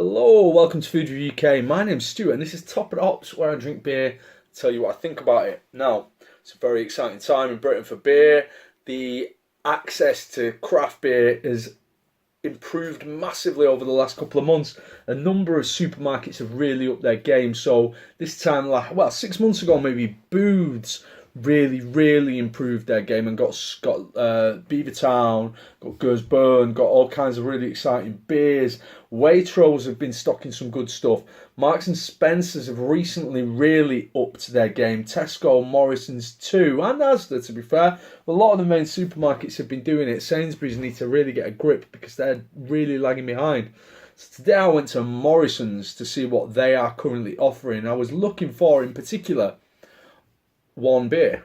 Hello, welcome to Food Review UK. My name's Stuart and this is Top of the Hops, where I drink beer, tell you what I think about it. Now, it's a very exciting time in Britain for beer. The access to craft beer has improved massively over the last couple of months. A number of supermarkets have really upped their game. So this time, 6 months ago maybe, Booths really improved their game and got Beavertown, got Gursburn, got all kinds of really exciting beers. Waitrose have been stocking some good stuff. Marks and Spencers have recently really upped their game. Tesco, Morrisons too, and Asda, to be fair. A lot of the main supermarkets have been doing it. Sainsbury's need to really get a grip because they're really lagging behind. So today I went to Morrisons to see what they are currently offering. I was looking for, in particular, one beer,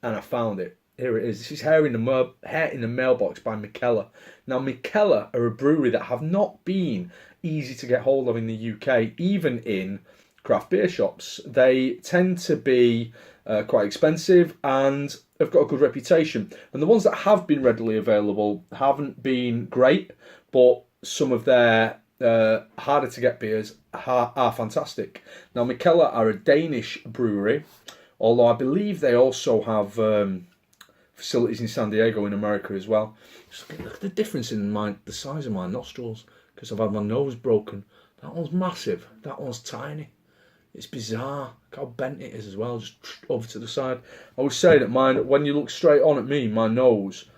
and I found it. Here it is. This is Hair in the Mailbox by Mikeller. Now, Mikeller are a brewery that have not been easy to get hold of in the UK, even in craft beer shops. They tend to be quite expensive and have got a good reputation. And the ones that have been readily available haven't been great, but some of their harder to get beers are fantastic. Now, Mikeller are a Danish brewery, although I believe they also have facilities in San Diego in America as well. Just look at the difference in the size of my nostrils, because I've had my nose broken. That one's massive, that one's tiny. It's bizarre. Look how bent it is as well, just over to the side. I would say that mine, when you look straight on at me, my nose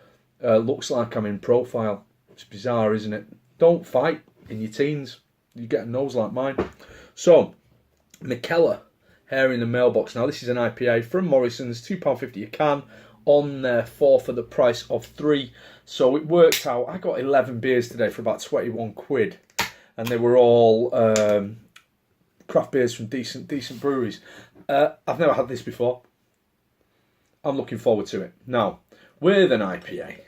looks like I'm in profile. It's bizarre, isn't it? Don't fight in your teens. You get a nose like mine. So, Mikeller, Hair in the Mailbox. Now, this is an IPA from Morrisons, £2.50 a can, on there 4 for the price of 3. So it worked out. I got 11 beers today for about 21 quid, and they were all craft beers from decent breweries. I've never had this before. I'm looking forward to it. Now, with an IPA,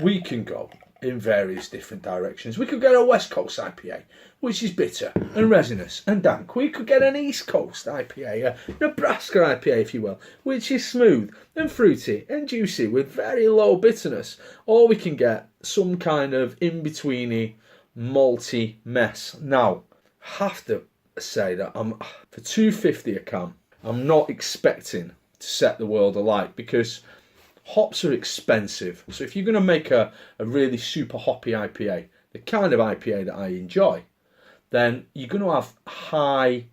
we can go in various different directions. We could get a West Coast IPA, which is bitter and resinous and dank. We could get an East Coast IPA, a Nebraska IPA if you will, which is smooth and fruity and juicy with very low bitterness. Or we can get some kind of in-betweeny malty mess. Now, I have to say that for $2.50 a can, I'm not expecting to set the world alight, because hops are expensive. So if you're going to make a really super hoppy IPA, the kind of IPA that I enjoy, then you're going to have high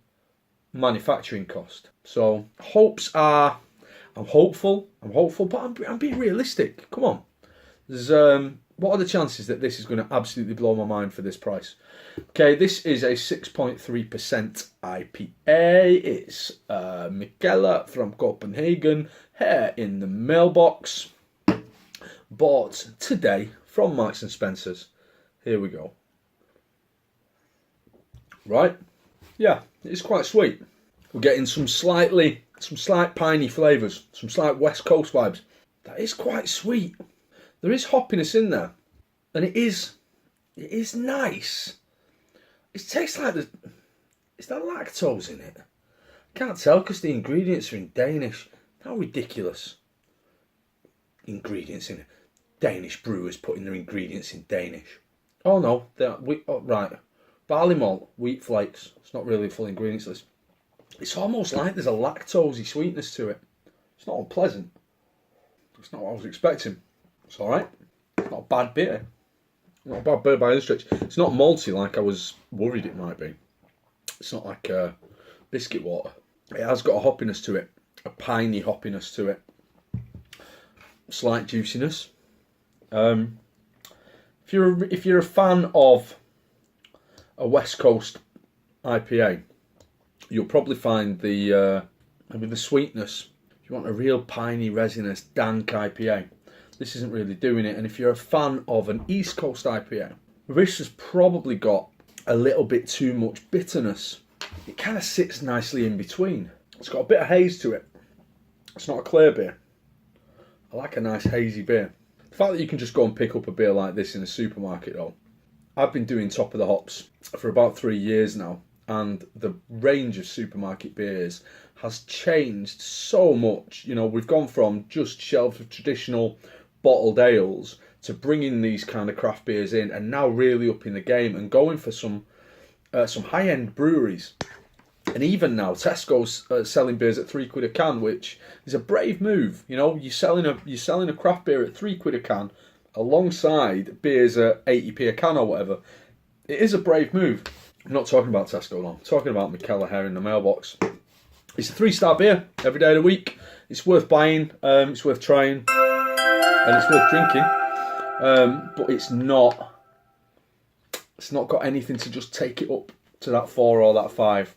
manufacturing cost. So I'm hopeful, but I'm being realistic. Come on. What are the chances that this is going to absolutely blow my mind for this price? Okay, this is a 6.3% IPA. It's Mikeller from Copenhagen, Hair in the Mailbox. Bought today from Marks and Spencers. Here we go. Right, yeah, it's quite sweet. We're getting some slight piney flavours, some slight West Coast vibes. That is quite sweet. There is hoppiness in there, and it is nice. It tastes like is there lactose in it? I can't tell because the ingredients are in Danish. How ridiculous. Ingredients in it. Danish brewers putting their ingredients in Danish. Oh no, right. Barley malt, wheat flakes. It's not really a full ingredients list. It's almost like there's a lactosey sweetness to it. It's not unpleasant. It's not what I was expecting. It's alright. It's not a bad beer. Not a bad beer by any stretch. It's not malty like I was worried it might be. It's not like biscuit water. It has got a hoppiness to it. A piney hoppiness to it. Slight juiciness. If you're a fan of a West Coast IPA, you'll probably find maybe the sweetness. If you want a real piney, resinous, dank IPA, this isn't really doing it. And if you're a fan of an East Coast IPA, this has probably got a little bit too much bitterness. It kind of sits nicely in between. It's got a bit of haze to it. It's not a clear beer. I like a nice hazy beer. The fact that you can just go and pick up a beer like this in a supermarket though. I've been doing Top of the Hops for about 3 years now, and the range of supermarket beers has changed so much. You know, we've gone from just shelves of traditional bottled ales to bringing these kind of craft beers in, and now really upping the game and going for some some high-end breweries. And even now, Tesco's selling beers at £3 a can, which is a brave move. You know, you're selling a craft beer at £3 a can, alongside beers at 80p a can or whatever. It is a brave move. I'm not talking about Tesco now. I'm talking about Mikeller here in the Mailbox. It's a 3-star beer every day of the week. It's worth buying. It's worth trying, and it's worth drinking. But it's not got anything to just take it up to that 4 or that 5.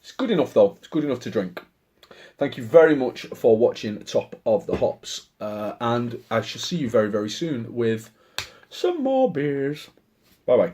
It's good enough though. It's good enough to drink. Thank you very much for watching Top of the Hops. And I shall see you very, very soon with some more beers. Bye-bye.